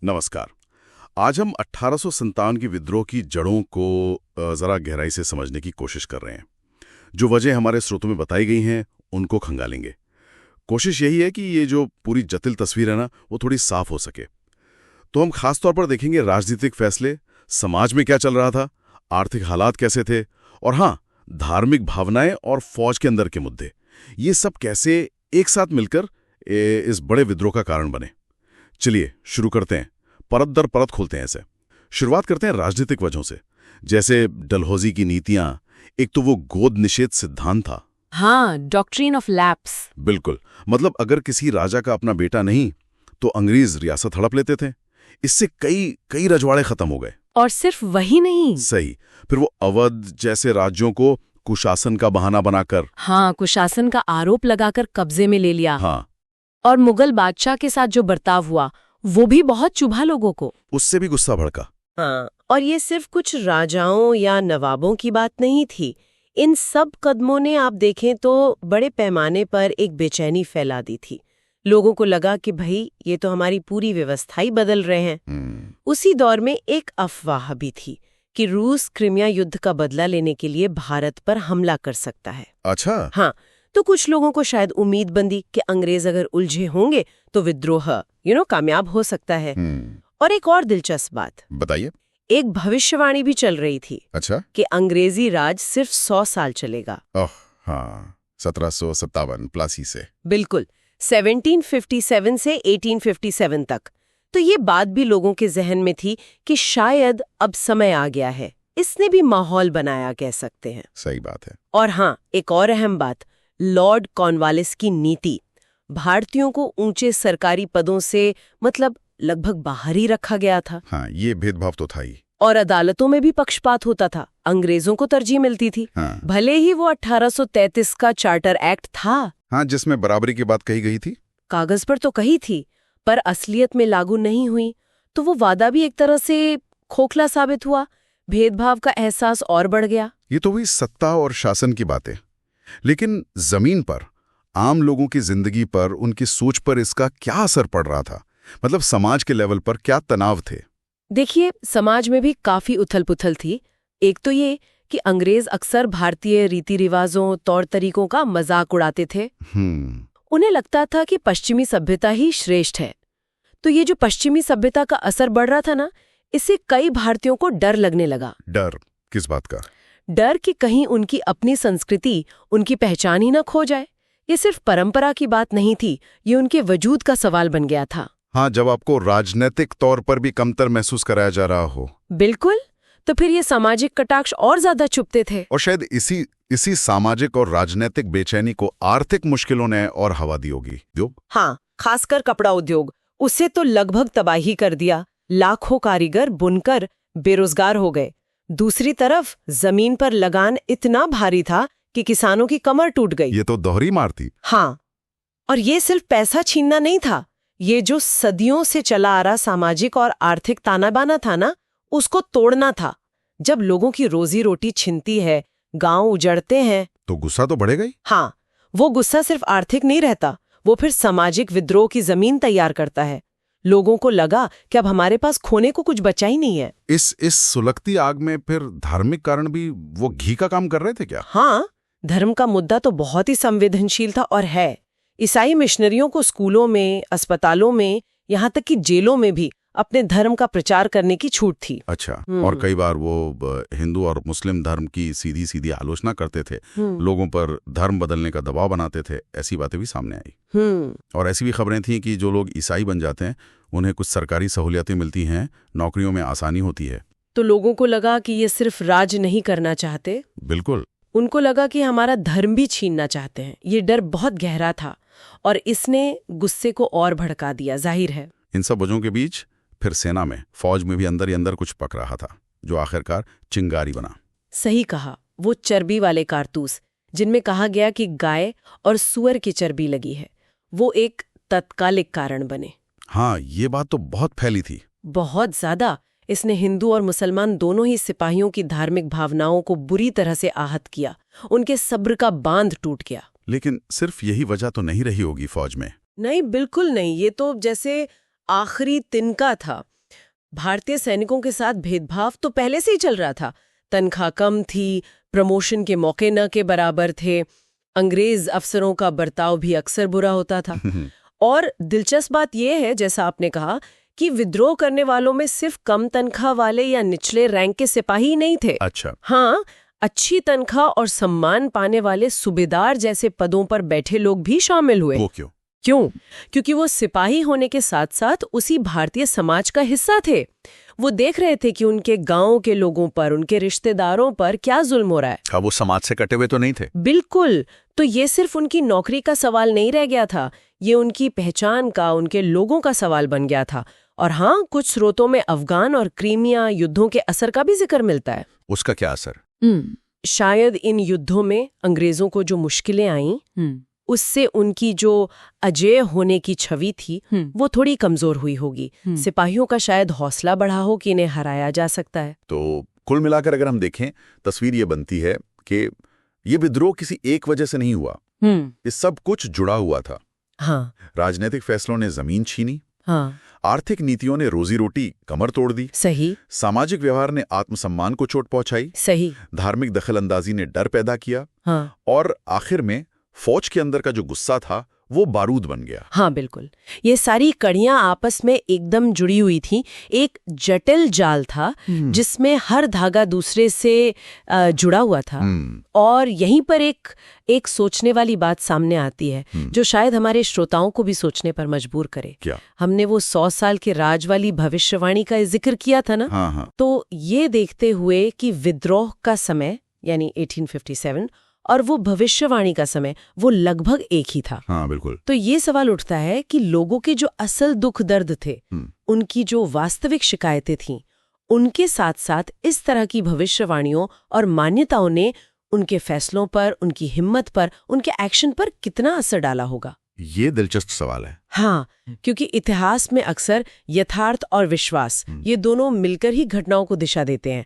नमस्कार। आज हम 1857 की विद्रोह की जड़ों को जरा गहराई से समझने की कोशिश कर रहे हैं। जो वजह हमारे स्रोतों में बताई गई हैं उनको खंगालेंगे। कोशिश यही है कि ये जो पूरी जटिल तस्वीर है ना, वो थोड़ी साफ हो सके। तो हम खास तौर पर देखेंगे राजनीतिक फैसले, समाज में क्या चल रहा था, आर्थिक हालात कैसे थे, और हाँ, धार्मिक भावनाएं और फौज के अंदर के मुद्दे, ये सब कैसे एक साथ मिलकर इस बड़े विद्रोह का कारण बने। चलिए शुरू करते हैं, परत दर परत खोलते हैं इसे। शुरुआत करते हैं राजनीतिक वजहों से, जैसे डलहौजी की नीतियां। एक तो वो गोद निषेध सिद्धांत था। हाँ, डॉक्ट्रिन ऑफ लैप्स। बिल्कुल, मतलब अगर किसी राजा का अपना बेटा नहीं तो अंग्रेज रियासत हड़प लेते थे। इससे कई रजवाड़े खत्म हो गए। और सिर्फ वही नहीं, सही, फिर वो अवध जैसे राज्यों को कुशासन का बहाना बनाकर, हाँ, कुशासन का आरोप लगाकर कब्जे में ले लिया। हाँ, और मुगल बादशाह के साथ जो बर्ताव हुआ वो भी बहुत चुभा लोगों को। उससे भी गुस्सा भड़का। हाँ, और ये सिर्फ कुछ राजाओं या नवाबों की बात नहीं थी। इन सब कदमों ने आप देखें तो बड़े पैमाने पर एक बेचैनी फैला दी थी। लोगों को लगा कि भाई ये तो हमारी पूरी व्यवस्था ही बदल रहे हैं। उसी दौर में एक अफवाह भी थी कि रूस क्रिमिया युद्ध का बदला लेने के लिए भारत पर हमला कर सकता है। अच्छा, हाँ, तो कुछ लोगों को शायद उम्मीद बंधी कि अंग्रेज अगर उलझे होंगे तो विद्रोह कामयाब हो सकता है। और एक और दिलचस्प बात बताइए। एक भविष्यवाणी भी चल रही थी। अच्छा, कि अंग्रेजी राज सिर्फ 100 साल चलेगा। ओह हाँ, 1757 प्लासी से। बिल्कुल, 1757 से 1857 तक। तो ये बात भी लोगों के जहन में थी कि शायद अब समय आ गया है। इसने भी माहौल बनाया, कह सकते हैं। सही बात है। और हाँ, एक और अहम बात, लॉर्ड कॉर्नवालिस की नीति। भारतीयों को ऊंचे सरकारी पदों से मतलब लगभग बाहर ही रखा गया था। हाँ, ये भेदभाव तो था ही। और अदालतों में भी पक्षपात होता था, अंग्रेजों को तरजीह मिलती थी। हाँ। भले ही वो 1833 का चार्टर एक्ट था। हाँ, जिसमें बराबरी की बात कही गई थी। कागज पर तो कही थी, पर असलियत में लागू नहीं हुई। तो वो वादा भी एक तरह से खोखला साबित हुआ। भेदभाव का एहसास और बढ़ गया। ये तो हुई सत्ता और शासन की बातें, लेकिन जमीन पर आम लोगों की जिंदगी पर, उनकी सोच पर इसका क्या असर पड़ रहा था? मतलब समाज के लेवल पर क्या तनाव थे? देखिए, समाज में भी काफी उथल-पुथल थी। एक तो ये कि अंग्रेज अक्सर भारतीय रीति रिवाजों, तौर तरीकों का मजाक उड़ाते थे। उन्हें लगता था कि पश्चिमी सभ्यता ही श्रेष्ठ है। तो ये जो पश्चिमी सभ्यता का असर बढ़ रहा था ना, इससे कई भारतीयों को डर लगने लगा। डर किस बात का? डर कि कहीं उनकी अपनी संस्कृति, उनकी पहचान ही ना खो जाए। ये सिर्फ परंपरा की बात नहीं थी, ये उनके वजूद का सवाल बन गया था। हाँ, जब आपको राजनीतिक तौर पर भी कमतर महसूस कराया जा रहा हो। बिल्कुल, तो फिर ये सामाजिक कटाक्ष और ज्यादा चुभते थे। और शायद इसी सामाजिक और राजनीतिक बेचैनी को आर्थिक मुश्किलों ने और हवा दी होगी। हाँ, खासकर कपड़ा उद्योग, उसे तो लगभग तबाही कर दिया। लाखों कारीगर, बुनकर बेरोजगार हो गए। दूसरी तरफ जमीन पर लगान इतना भारी था कि किसानों की कमर टूट गई। ये तो दोहरी मार थी। हाँ, और ये सिर्फ पैसा छीनना नहीं था, ये जो सदियों से चला आ रहा सामाजिक और आर्थिक तानाबाना था ना, उसको तोड़ना था। जब लोगों की रोजी रोटी छिनती है, गांव उजड़ते हैं, तो गुस्सा तो बढ़ेगा ही। हाँ, वो गुस्सा सिर्फ आर्थिक नहीं रहता, वो फिर सामाजिक विद्रोह की जमीन तैयार करता है। लोगों को लगा कि अब हमारे पास खोने को कुछ बचा ही नहीं है। इस सुलगती आग में फिर धार्मिक कारण भी वो घी का काम कर रहे थे क्या? हाँ, धर्म का मुद्दा तो बहुत ही संवेदनशील था और है। ईसाई मिशनरियों को स्कूलों में, अस्पतालों में, यहाँ तक कि जेलों में भी अपने धर्म का प्रचार करने की छूट थी। अच्छा, और कई बार वो हिंदू और मुस्लिम धर्म की सीधी सीधी आलोचना करते थे, लोगों पर धर्म बदलने का दबाव बनाते थे। ऐसी बातें भी सामने आई। और ऐसी भी खबरें थीं कि जो लोग ईसाई बन जाते हैं उन्हें कुछ सरकारी सहूलियतें मिलती हैं, नौकरियों में आसानी होती है। तो लोगों को लगा कि ये सिर्फ राज नहीं करना चाहते। बिल्कुल, उनको लगा कि हमारा धर्म भी छीनना चाहते हैं। ये डर बहुत गहरा था और इसने गुस्से को और भड़का दिया, जाहिर है। इन सब वजहों के बीच फिर सेना में, फौज में भी अंदर ही अंदर कुछ पक रहा था, जो आखिरकार चिंगारी बना। सही कहा, वो चर्बी वाले कारतूस जिनमें कहा गया कि गाय और सुअर की चर्बी लगी है, वो एक तत्कालिक कारण बने। हाँ, ये बात तो बहुत फैली थी। बहुत ज्यादा। इसने हिंदू और मुसलमान दोनों ही सिपाहियों की धार्मिक भावनाओं को बुरी तरह से आहत किया। उनके सब्र का बांध टूट गया। लेकिन सिर्फ यही वजह तो नहीं रही होगी फौज में। नहीं, बिल्कुल नहीं। ये तो जैसे आखिरी तिनका था। भारतीय सैनिकों के साथ भेदभाव तो पहले से ही चल रहा था। तनख्वाह कम थी, प्रमोशन के मौके न के बराबर थे, अंग्रेज अफसरों का बर्ताव भी अक्सर बुरा होता था। और दिलचस्प बात यह है, जैसा आपने कहा, कि विद्रोह करने वालों में सिर्फ कम तनख्वाह वाले या निचले रैंक के सिपाही ही नहीं थे। अच्छा। हाँ, अच्छी तनख्वाह और सम्मान पाने वाले सूबेदार जैसे पदों पर बैठे लोग भी शामिल हुए। वो क्यों? क्योंकि वो सिपाही होने के साथ साथ उसी भारतीय समाज का हिस्सा थे। वो देख रहे थे कि उनके गांव के लोगों पर, उनके रिश्तेदारों पर क्या जुल्म हो रहा है। हाँ, वो समाज से कटे हुए तो नहीं थे। बिल्कुल। तो ये सिर्फ उनकी नौकरी का सवाल नहीं रह गया था, ये उनकी पहचान का, उनके लोगों का सवाल बन गया था। और हाँ, कुछ स्रोतों में अफगान और क्रीमिया युद्धों के असर का भी जिक्र मिलता है। उसका क्या असर? शायद इन युद्धों में अंग्रेजों को जो मुश्किलें आईं, उससे उनकी जो अजेय होने की छवि थी वो थोड़ी कमजोर हुई होगी। सिपाहियों का शायद हौसला बढ़ा हो कि इन्हें हराया जा सकता है। तो कुल मिलाकर अगर हम देखें, तस्वीर ये बनती है कि ये विद्रोह किसी एक वजह से नहीं हुआ, ये सब कुछ जुड़ा हुआ था। हाँ। राजनीतिक फैसलों ने जमीन छीनी, हाँ। आर्थिक नीतियों ने रोजी रोटी कमर तोड़ दी, सही। सामाजिक व्यवहार ने आत्मसम्मान को चोट पहुंचाई, सही। धार्मिक दखलंदाजी ने डर पैदा किया, हाँ। और आखिर में फौज के अंदर का जो गुस्सा था वो बारूद बन गया। हाँ, बिल्कुल। ये सारी कड़ियां आपस में एकदम जुड़ी हुई थी। एक जटिल जाल था जिसमें हर धागा दूसरे से जुड़ा हुआ था। और यहीं पर एक सोचने वाली बात सामने आती है जो शायद हमारे श्रोताओं को भी सोचने पर मजबूर करे। क्या? हमने वो 100 साल के राज वाली भविष्यवाणी का जिक्र किया था ना। हाँ। तो ये देखते हुए कि विद्रोह का समय यानी 1857 और वो भविष्यवाणी का समय वो लगभग एक ही था। हाँ, बिल्कुल। तो ये सवाल उठता है कि लोगों के जो असल दुख दर्द थे, उनकी जो वास्तविक शिकायतें थीं, उनके साथ साथ इस तरह की भविष्यवाणियों और मान्यताओं ने उनके फैसलों पर, उनकी हिम्मत पर, उनके एक्शन पर कितना असर डाला होगा। ये दिलचस्प सवाल है। हाँ, क्योंकि इतिहास में अक्सर यथार्थ और विश्वास ये दोनों मिलकर ही घटनाओं को दिशा देते हैं।